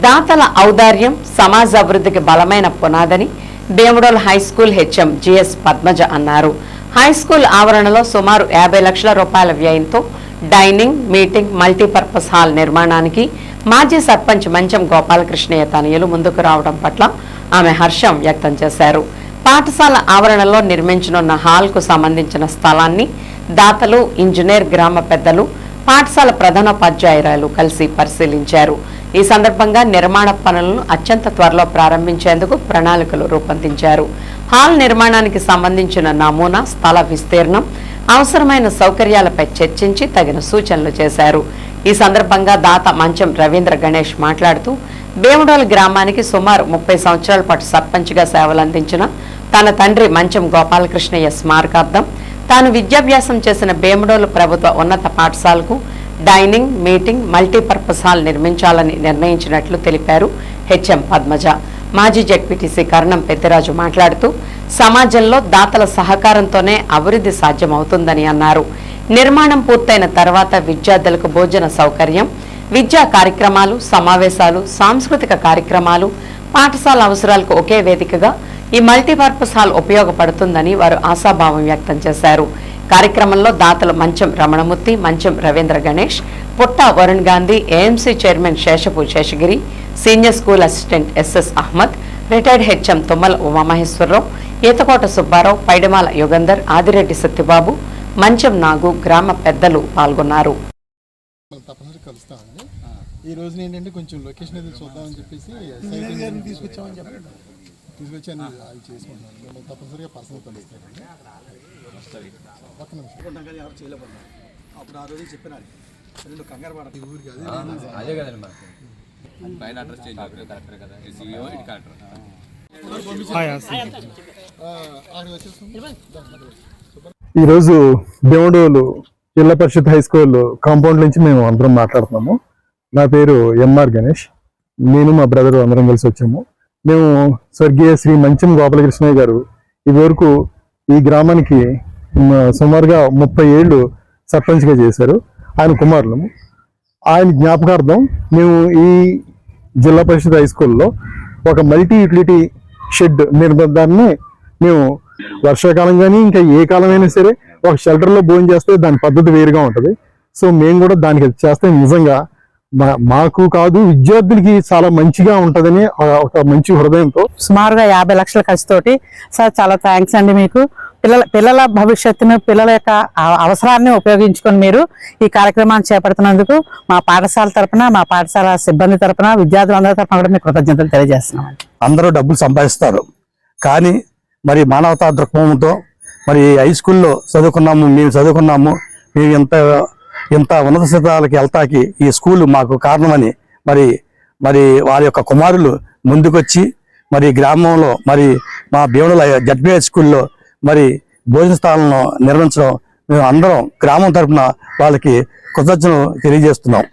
దాతల ఔదార్యం సమాజ అభివృద్ధికి బలమైన పునాదని Bhimadole high school HM GS Padmaja అన్నారు. హైస్కూల్ ఆవరణలో సుమారు 50 లక్షల రూపాయల వ్యయంతో డైనింగ్, మీటింగ్, మల్టీపర్పస్ హాల్ నిర్మాణానికి మాజీ సర్పంచ్ మంచం గోపాలకృష్ణయ్య తనయులు ముందుకు రావడం పట్ల ఆమె హర్షం వ్యక్తం చేశారు. పాఠశాల ఆవరణలో నిర్మించనున్న హాల్కు సంబంధించిన స్థలాన్ని దాతలు, ఇంజనీర్, గ్రామ పెద్దలు, పాఠశాల ప్రధానోపాధ్యాయురాలు కలిసి పరిశీలించారు. ఈ సందర్భంగా నిర్మాణ పనులను అత్యంత త్వరలో ప్రారంభించేందుకు ప్రణాళికలు రూపొందించారు. హాల్ నిర్మాణానికి సంబంధించిన నమూనా, స్థల విస్తీర్ణం, అవసరమైన సౌకర్యాలపై చర్చించి తగిన సూచనలు చేశారు. ఈ సందర్భంగా దాత మంచం రవీంద్ర గణేష్ మాట్లాడుతూ భీమడోల్ గ్రామానికి సుమారు 30 సంవత్సరాల పాటు సర్పంచ్గా సేవలందించిన తన తండ్రి మంచం గోపాలకృష్ణయ్య స్మారకార్థం తాను విద్యాభ్యాసం చేసిన భీమడోల్ ప్రభుత్వ ఉన్నత పాఠశాలకు డైనింగ్, మీటింగ్, మల్టీపర్పస్ హాల్ నిర్మించాలని నిర్ణయించినట్లు తెలిపారు హెచ్ఎం పద్మజ. మాజీ జెడ్పీటీసీ కరణం పెద్దిరాజు మాట్లాడుతూ సమాజంలో దాతల సహకారంతోనే అభివృద్ధి సాధ్యమవుతుందని అన్నారు. నిర్మాణం పూర్తయిన తర్వాత విద్యార్థులకు భోజన సౌకర్యం, విద్యా కార్యక్రమాలు, సమావేశాలు, సాంస్కృతిక కార్యక్రమాలు, పాఠశాల అవసరాలకు ఒకే వేదికగా ఈ మల్టీపర్పస్ హాల్ ఉపయోగపడుతుందని వారు ఆశాభావం వ్యక్తం చేశారు. కార్యక్రమంలో దాతలు మంచం రమణమూర్తి, మంచం Ravindra Ganesh, Putta Varun Gandhi, AMC chairman Seshapu Seshagiri, senior school assistant SS Ahmed, retired HM Tummala Umamaheswararao, Eethakota Subbarao, Paidimala Yugandhar, Adireddy Satyababu, Mancham Nagu, గ్రామ పెద్దలు పాల్గొన్నారు. ఈ రోజు ఏంటంటే కొంచెం లొకేషన్ ఏదో చూద్దామని చెప్పేసి తీసుకొచ్చాను. అవి చేసుకుంటున్నాను. మేము తప్పనిసరిగా పర్సనల్ కలుస్తానండి. ఎవరు చేయలేకపోతున్నాను. అప్పుడు ఆ రోజు చెప్పినాను కంగారు పడ ఊరికి అదే కదండి. ఈరోజు భీమడోలు జిల్లా పరిషత్ హై స్కూల్ కాంపౌండ్ నుంచి మేము అందరం మాట్లాడుతున్నాము. నా పేరు ఎంఆర్ గణేష్. నేను మా బ్రదర్ అందరం కలిసి వచ్చాము. మేము స్వర్గీయ శ్రీ మంచం గోపాలకృష్ణయ్య గారు ఇదివరకు ఈ గ్రామానికి సుమారుగా 30 ఏళ్ళు సర్పంచ్గా చేశారు. ఆయన కుమారులము. ఆయన జ్ఞాపకార్థం మేము ఈ జిల్లా పరిషత్ హై స్కూల్లో ఒక మల్టీ యూటిలిటీ షెడ్ నిర్మాణాన్ని మేము వర్షాకాలం కానీ ఇంకా ఏ కాలమైనా సరే ఒక షెల్టర్లో భోజనం చేస్తే దాని పద్ధతి వేరుగా ఉంటుంది. సో మేము కూడా దానికి చేస్తే నిజంగా మాకు కాదు విద్యార్థులకి చాలా మంచిగా ఉంటుందని ఒక మంచి హృదయంతో సుమారుగా 50 లక్షల ఖర్చుతోటి సార్ చాలా థ్యాంక్స్ అండి. మీకు పిల్లల భవిష్యత్తును, పిల్లల యొక్క అవసరాన్ని ఉపయోగించుకొని మీరు ఈ కార్యక్రమాన్ని చేపడుతున్నందుకు మా పాఠశాల తరఫున, మా పాఠశాల సిబ్బంది తరఫున, విద్యార్థులందరి తరఫున కూడా మీకు కృతజ్ఞతలు తెలియజేస్తున్నాం. అందరూ డబ్బులు సంపాదిస్తారు, కానీ మరి మానవతా దృక్పథంతో మరి హై స్కూల్లో చదువుకున్నాము, మేము ఇంత ఉన్నత స్థితాలకి వెళ్తాకి ఈ స్కూల్ మాకు కారణమని మరి వారి యొక్క కుమారులు ముందుకొచ్చి మరి గ్రామంలో మరి మా భీమడోల్ జడ్పీ హై స్కూల్లో మరి భోజన స్థానాలను నిర్మించడం మేము అందరం గ్రామం తరఫున వాళ్ళకి కృతజ్ఞతలు తెలియజేస్తున్నాం.